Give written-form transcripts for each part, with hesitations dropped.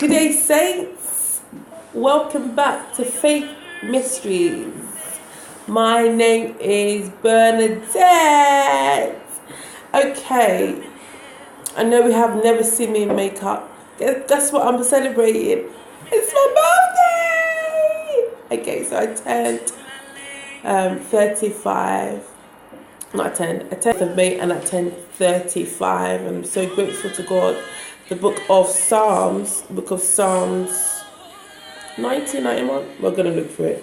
Good day, saints. Welcome back to Faith Mysteries. My name is Bernadette. Okay, I know we have never seen me in makeup. Guess what I'm celebrating? It's my birthday! Okay, so I turned 35. I turned 10th of May and I turned 35. I'm so grateful to God. The book of Psalms 91. We're going to look for it.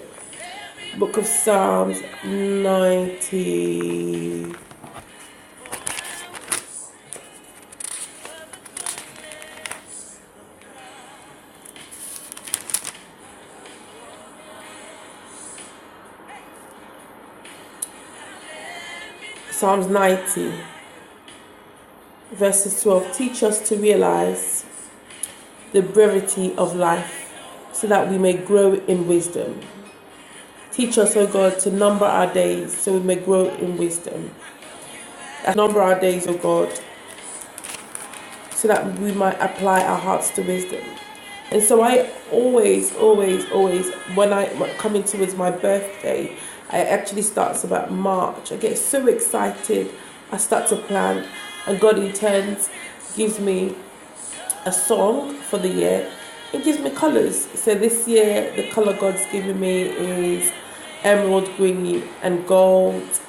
Book of Psalms 90. Psalms 90, verses 12. Teach us to realize the brevity of life so that we may grow in wisdom. Teach us, O God, to number our days so we may grow in wisdom. Number our days, O God, so that we might apply our hearts to wisdom. And so I always, when I come in towards my birthday, it actually starts about March. I get so excited. I start to plan, and God in turn gives me a song for the year. It gives me colours. So this year, the colour God's given me is emerald green and gold.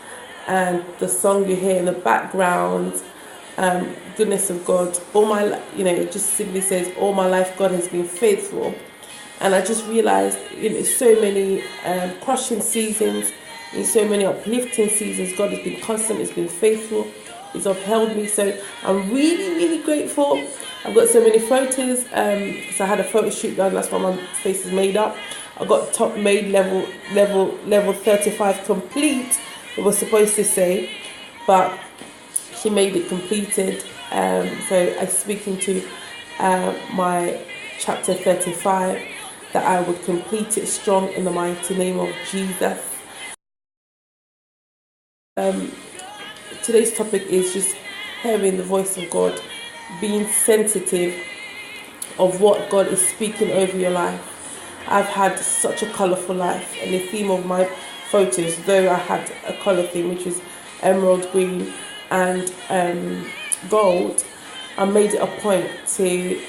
And the song you hear in the background, goodness of God, it just simply says, all my life God has been faithful. And I just realized in so many crushing seasons, in so many uplifting seasons, God has been constant, He's been faithful, He's upheld me. So I'm really grateful. I've got so many photos because I had a photo shoot done. That's why my face is made up. I got top made level 35 complete. It was supposed to say, but she made it completed. So I'm speaking to my chapter 35 that I would complete it strong in the mighty name of Jesus. Today's topic is just hearing the voice of God, being sensitive of what God is speaking over your life. I've had such a colourful life, and the theme of my photos, though I had a colour theme which was emerald green and gold, I made it a point to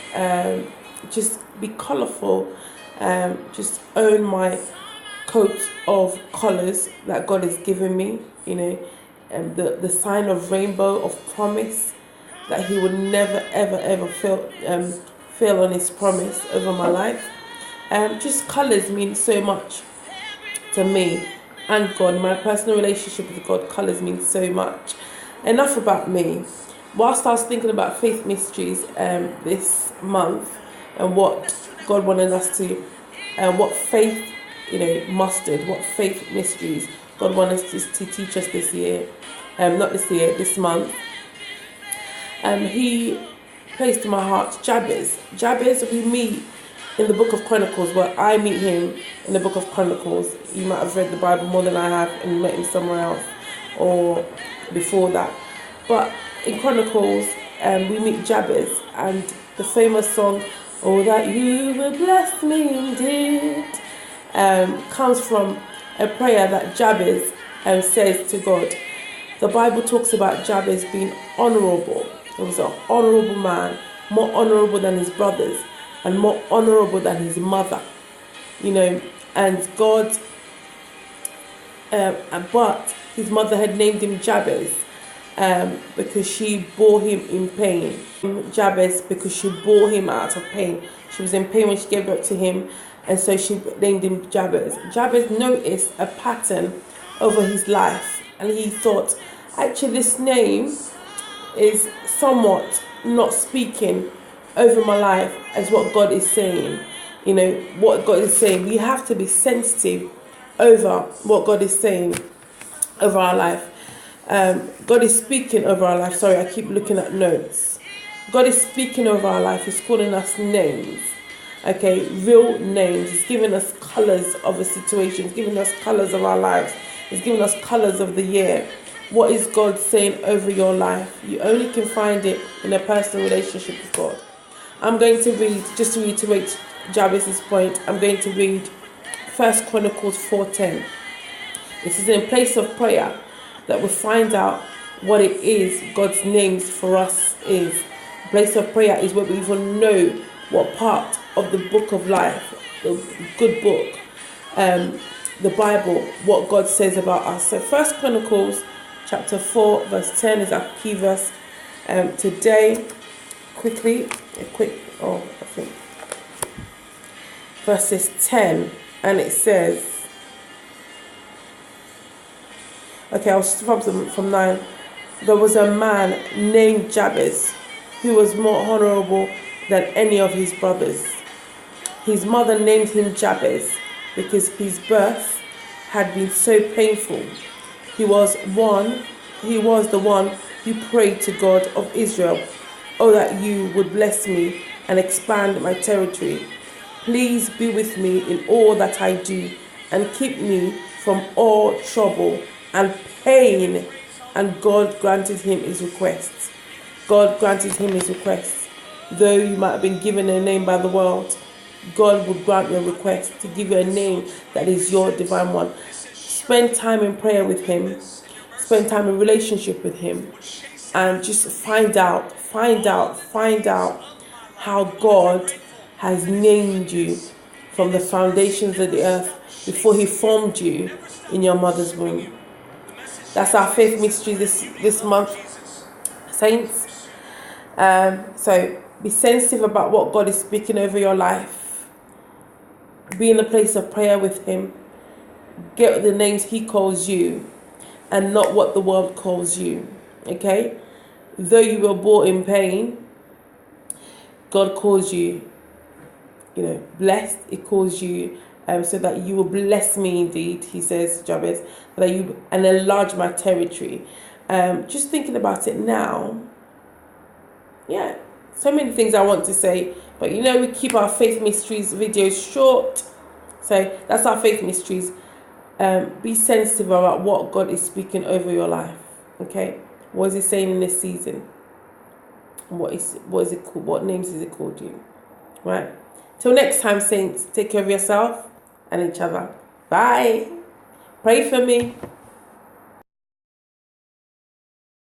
just be colourful, just own my coat of colours that God has given me, the sign of rainbow of promise, that He would never ever fail on His promise over my life. Just colours mean so much to me and God. My personal relationship with God, colours mean so much. Enough about me. Whilst I was thinking about Faith Mysteries this month and what God wanted us to, what faith, what faith mysteries God wanted us to teach us this year, this month. He placed in my heart Jabez. Jabez, we meet in the book of Chronicles, where I meet him in the book of Chronicles. You might have read the Bible more than I have and met him somewhere else or before that. But in Chronicles, we meet Jabez, and the famous song, "Oh, that you will bless me indeed," comes from a prayer that Jabez says to God. The Bible talks about Jabez being honourable. He was an honourable man, more honourable than his brothers and more honourable than his mother. And God, but his mother had named him Jabez because she bore him in pain. Jabez because she bore him out of pain. She was in pain when she gave birth to him, and so she named him Jabez. Jabez noticed a pattern over his life, and he thought, actually this name is somewhat not speaking over my life as what God is saying. What God is saying. We have to be sensitive over what God is saying over our life. God is speaking over our life. Sorry, I keep looking at notes. God is speaking over our life. He's calling us names. Okay, real names. He's giving us colours of a situation. He's giving us colours of our lives. He's giving us colours of the year. What is God saying over your life? You only can find it in a personal relationship with God. I'm going to read, just to reiterate Jabez's point, I'm going to read 1 Chronicles 4:10. It is in place of prayer that we find out what it is God's names for us is. Place of prayer is where we even know what part of the book of life, the good book, the Bible, what God says about us. So 1 Chronicles chapter 4 verse 10 is our key verse today. Verses 10, and it says, okay, I'll start from 9. There was a man named Jabez who was more honorable than any of his brothers. His mother named him Jabez because his birth had been so painful. He was the one who prayed to God of Israel, "Oh, that you would bless me and expand my territory. Please be with me in all that I do and keep me from all trouble and pain." And God granted him his requests. God granted him his requests. Though you might have been given a name by the world, God would grant your request to give you a name that is your divine one. Spend time in prayer with him. Spend time in relationship with him. And just find out how God has named you from the foundations of the earth before he formed you in your mother's womb. That's our faith mystery this month, saints. So be sensitive about what God is speaking over your life. Be in a place of prayer with him. Get the names he calls you and not what the world calls you. Okay? Though you were born in pain, God calls you, blessed. He calls you so that you will bless me indeed, he says, Jabez, that you and enlarge my territory. Just thinking about it now, yeah, so many things I want to say, but we keep our faith mysteries videos short. So that's our faith mysteries. Be sensitive about what God is speaking over your life. Okay, what is he saying in this season? What is it called? What names is it called you? Right. Till next time, saints. Take care of yourself and each other. Bye. Pray for me.